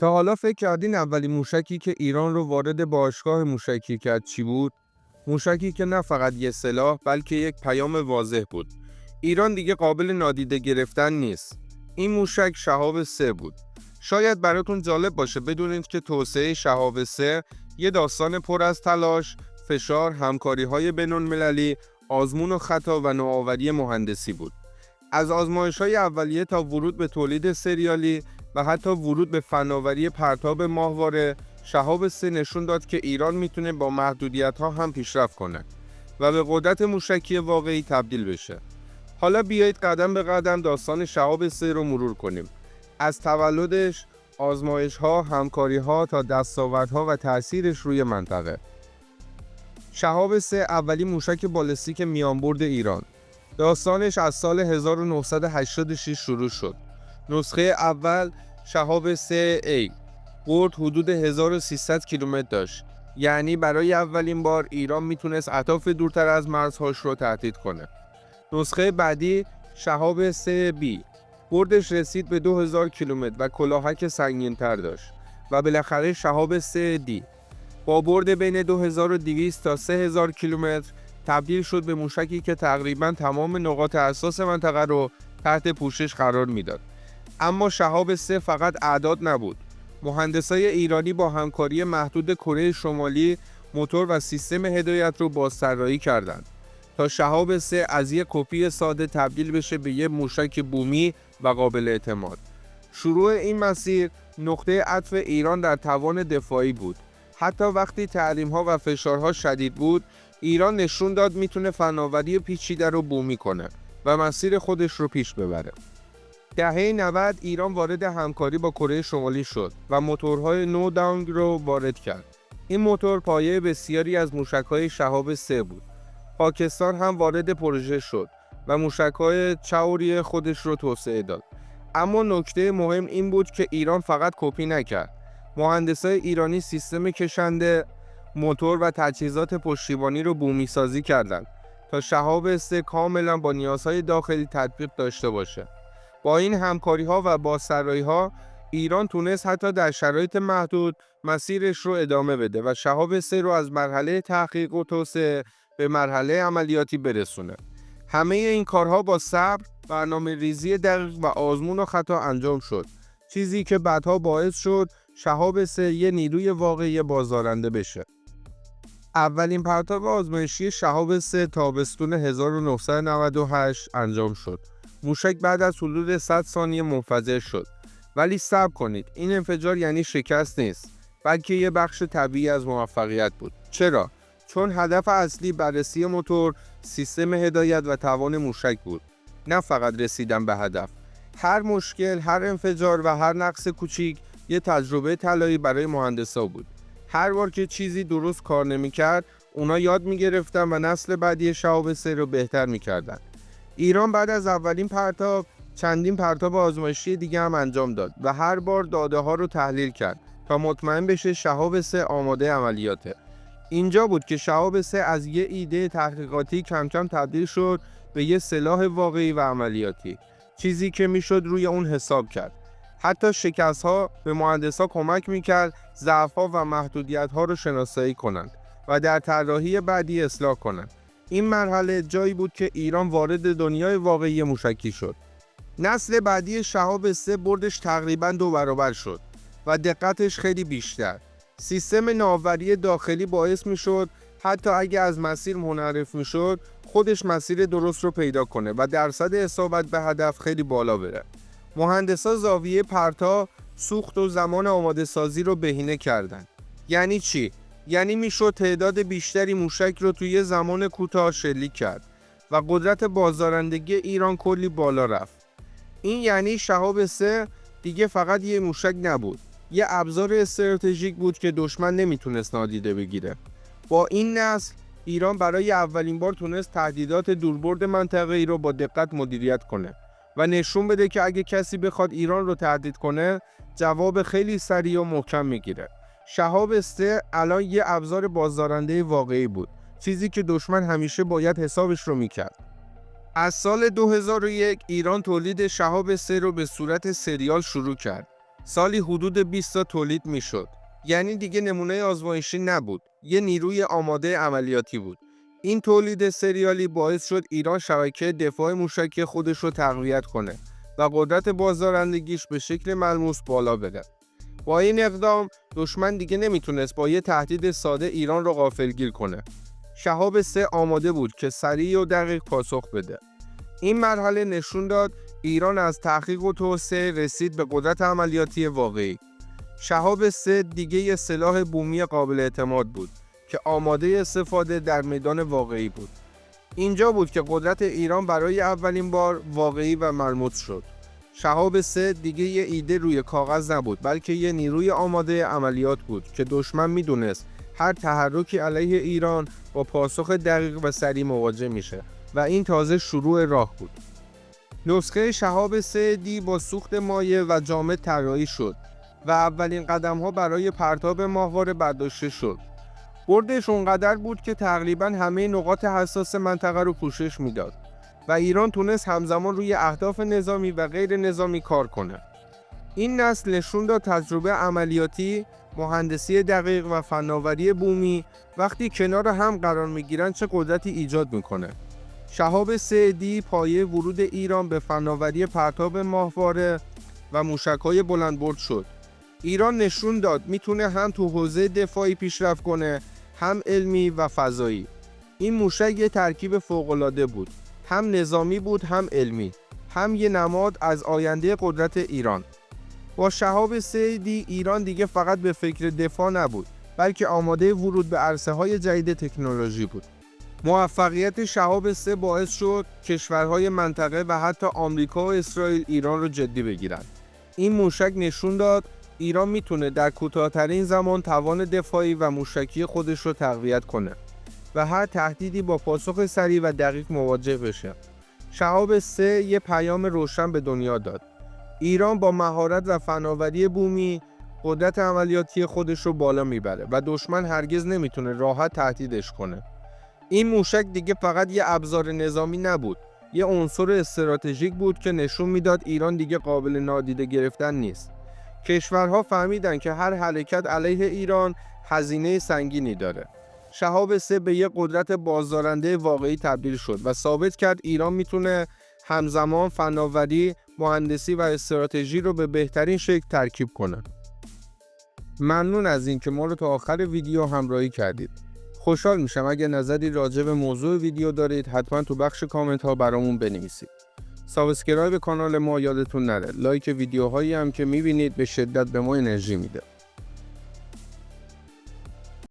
تا حالا فکر کردین اولین موشکی که ایران رو وارد باشگاه موشکی کرد چی بود؟ موشکی که نه فقط یه سلاح بلکه یک پیام واضح بود. ایران دیگه قابل نادیده گرفتن نیست. این موشک شهاب 3 بود. شاید براتون جالب باشه بدونید که توسعه شهاب 3 یه داستان پر از تلاش، فشار، همکاری‌های بین‌المللی، آزمون و خطا و نوآوری مهندسی بود. از آزمایش‌های اولیه تا ورود به تولید سریالی و حتی ورود به فناوری پرتاب ماهواره، شهاب 3 نشون داد که ایران میتونه با محدودیت‌ها هم پیشرفت کنه و به قدرت موشکی واقعی تبدیل بشه. حالا بیایید قدم به قدم داستان شهاب 3 رو مرور کنیم. از تولدش، آزمایش‌ها، همکاری‌ها تا دستاوردها و تأثیرش روی منطقه. شهاب 3 اولین موشک بالستیک میانبرد ایران. داستانش از سال 1986 شروع شد. نسخه اول شهاب 3A برد حدود 1300 کیلومتر داشت. یعنی برای اولین بار ایران میتونست اهداف دورتر از مرزهاش رو تهدید کنه. نسخه بعدی شهاب 3B بردش رسید به 2000 کیلومتر و کلاهک سنگین‌تر داشت و بالاخره شهاب 3D با برد بین 2200 تا 3000 کیلومتر تبدیل شد به موشکی که تقریباً تمام نقاط حساس منطقه رو تحت پوشش قرار میداد. اما شهاب 3 فقط اعداد نبود. مهندسای ایرانی با همکاری محدود کره شمالی موتور و سیستم هدایت رو بازطراحی کردند تا شهاب 3 از یک کپی ساده تبدیل بشه به یک موشک بومی و قابل اعتماد. شروع این مسیر نقطه عطف ایران در توان دفاعی بود. حتی وقتی تحریم‌ها و فشارها شدید بود، ایران نشون داد میتونه فناوری پیچیده رو بومی کنه و مسیر خودش رو پیش ببره. دهه 90 ایران وارد همکاری با کره شمالی شد و موتورهای نو داونگ رو وارد کرد. این موتور پایه بسیاری از موشک‌های شهاب 3 بود. پاکستان هم وارد پروژه شد و موشک‌های چاوری خودش رو توسعه داد. اما نکته مهم این بود که ایران فقط کپی نکرد. مهندسای ایرانی سیستم کشنده، موتور و تجهیزات پشتیبانی رو بومی سازی کردند تا شهاب 3 کاملا با نیازهای داخلی تطبیق داشته باشه. با این همکاری‌ها و بازطراحی‌ها ایران تونست حتی در شرایط محدود مسیرش رو ادامه بده و شهاب 3 رو از مرحله تحقیق و توسعه به مرحله عملیاتی برسونه. همه این کارها با صبر، برنامه‌ریزی دقیق و آزمون و خطا انجام شد. چیزی که بعدها باعث شد شهاب 3 یه نیروی واقعی بازدارنده بشه. اولین پرتاب آزمایشی شهاب 3 تابستون 1998 انجام شد. موشک بعد از حدود 100 ثانیه منفجر شد. ولی صبر کنید، این انفجار یعنی شکست نیست، بلکه یه بخش طبیعی از موفقیت بود. چرا؟ چون هدف اصلی بررسی موتور، سیستم هدایت و توان موشک بود، نه فقط رسیدن به هدف. هر مشکل، هر انفجار و هر نقص کوچیک یه تجربه طلایی برای مهندسا بود. هر بار که چیزی درست کار نمی‌کرد، اونا یاد می‌گرفتن و نسل بعدی شهاب 3 رو بهتر می‌کردن. ایران بعد از اولین پرتاب چندین پرتاب آزمایشی دیگه هم انجام داد و هر بار داده‌ها رو تحلیل کرد تا مطمئن بشه شهاب 3 آماده عملیاته. اینجا بود که شهاب 3 از یه ایده تحقیقاتی کم کم تبدیل شد به یه سلاح واقعی و عملیاتی، چیزی که میشد روی اون حساب کرد. حتی شکست‌ها به مهندسا کمک میکرد ضعف‌ها و محدودیت‌ها رو شناسایی کنند و در طراحی بعدی اصلاح کنند. این مرحله جایی بود که ایران وارد دنیای واقعی موشکی شد. نسل بعدی شهاب 3 بردش تقریباً 2 برابر شد و دقتش خیلی بیشتر. سیستم ناوبری داخلی باعث میشد حتی اگه از مسیر منحرف میشد، خودش مسیر درست رو پیدا کنه و درصد اصابت به هدف خیلی بالا بره. مهندسا زاویه پرتاب، سوخت و زمان آماده سازی رو بهینه کردند. یعنی چی؟ یعنی میشد تعداد بیشتری موشک رو توی زمان کوتاه شلیک کرد و قدرت بازدارندگی ایران کلی بالا رفت. این یعنی شهاب 3 دیگه فقط یه موشک نبود، یه ابزار استراتژیک بود که دشمن نمیتونست نادیده بگیره. با این نسل ایران برای اولین بار تونست تهدیدات دوربرد منطقه‌ای رو با دقت مدیریت کنه و نشون بده که اگه کسی بخواد ایران رو تهدید کنه، جواب خیلی سریع و محکم میگیره. شهاب 3 الان یه ابزار بازدارنده واقعی بود، چیزی که دشمن همیشه باید حسابش رو میکرد. از سال 2001 ایران تولید شهاب 3 رو به صورت سریال شروع کرد. سالی حدود 20 تا تولید میشد. یعنی دیگه نمونه آزمایشی نبود، یه نیروی آماده عملیاتی بود. این تولید سریالی باعث شد ایران شبکه دفاع موشکی خودش رو تقویت کنه و قدرت بازدارندگیش به شکل ملموس بالا بره. با این اقدام دشمن دیگه نمیتونست با یه تهدید ساده ایران رو غافلگیر کنه. شهاب 3 آماده بود که سریع و دقیق پاسخ بده. این مرحله نشون داد ایران از تحقیق و توسعه رسید به قدرت عملیاتی واقعی. شهاب 3 دیگه یه سلاح بومی قابل اعتماد بود که آماده استفاده در میدان واقعی بود. اینجا بود که قدرت ایران برای اولین بار واقعی و ملموس شد. شهاب 3 دیگه یه ایده روی کاغذ نبود، بلکه یه نیروی آماده عملیات بود که دشمن میدونست هر تحرکی علیه ایران با پاسخ دقیق و سریع مواجه میشه و این تازه شروع راه بود. نسخه شهاب 3D با سوخت مایع و جامد طراحی شد و اولین قدم‌ها برای پرتاب ماهواره برداشته شد. بردش اونقدر بود که تقریباً همه نقاط حساس منطقه رو پوشش میداد و ایران تونست همزمان روی اهداف نظامی و غیر نظامی کار کنه. این نسل نشون داد تجربه عملیاتی، مهندسی دقیق و فناوری بومی وقتی کنار هم قرار میگیرن چه قدرتی ایجاد میکنه. شهاب 3D پایه ورود ایران به فناوری پرتاب ماهواره و موشک‌های بلندبرد شد. ایران نشون داد میتونه هم تو حوزه دفاعی پیشرفت کنه، هم علمی و فضایی. این موشک یه ترکیب فوق‌العاده بود. هم نظامی بود، هم علمی. هم یه نماد از آینده قدرت ایران. با شهاب 3D ایران دیگه فقط به فکر دفاع نبود، بلکه آماده ورود به عرصه‌های جدید تکنولوژی بود. موفقیت شهاب 3 باعث شد کشورهای منطقه و حتی آمریکا و اسرائیل ایران رو جدی بگیرن. این موشک نشون داد ایران میتونه در کوتاه‌ترین زمان توان دفاعی و موشکی خودش رو تقویت کنه و هر تهدیدی با پاسخ سریع و دقیق مواجه بشه. شهاب 3 یه پیام روشن به دنیا داد. ایران با مهارت و فناوری بومی قدرت عملیاتی خودش رو بالا میبره و دشمن هرگز نمیتونه راحت تهدیدش کنه. این موشک دیگه فقط یه ابزار نظامی نبود، یه عنصر استراتژیک بود که نشون میداد ایران دیگه قابل نادیده گرفتن نیست. کشورها فهمیدن که هر حرکت علیه ایران هزینه سنگینی داره. شهاب 3 به یه قدرت بازدارنده واقعی تبدیل شد و ثابت کرد ایران میتونه همزمان فناوری، مهندسی و استراتژی رو به بهترین شکل ترکیب کنه. ممنون از اینکه ما رو تا آخر ویدیو همراهی کردید. خوشحال میشم اگه نظری راجع به موضوع ویدیو دارید حتما تو بخش کامنت ها برامون بنویسید. سابسکرایب کانال ما یادتون نره. لایک ویدیوهایی هم که میبینید به شدت به ما انرژی میده.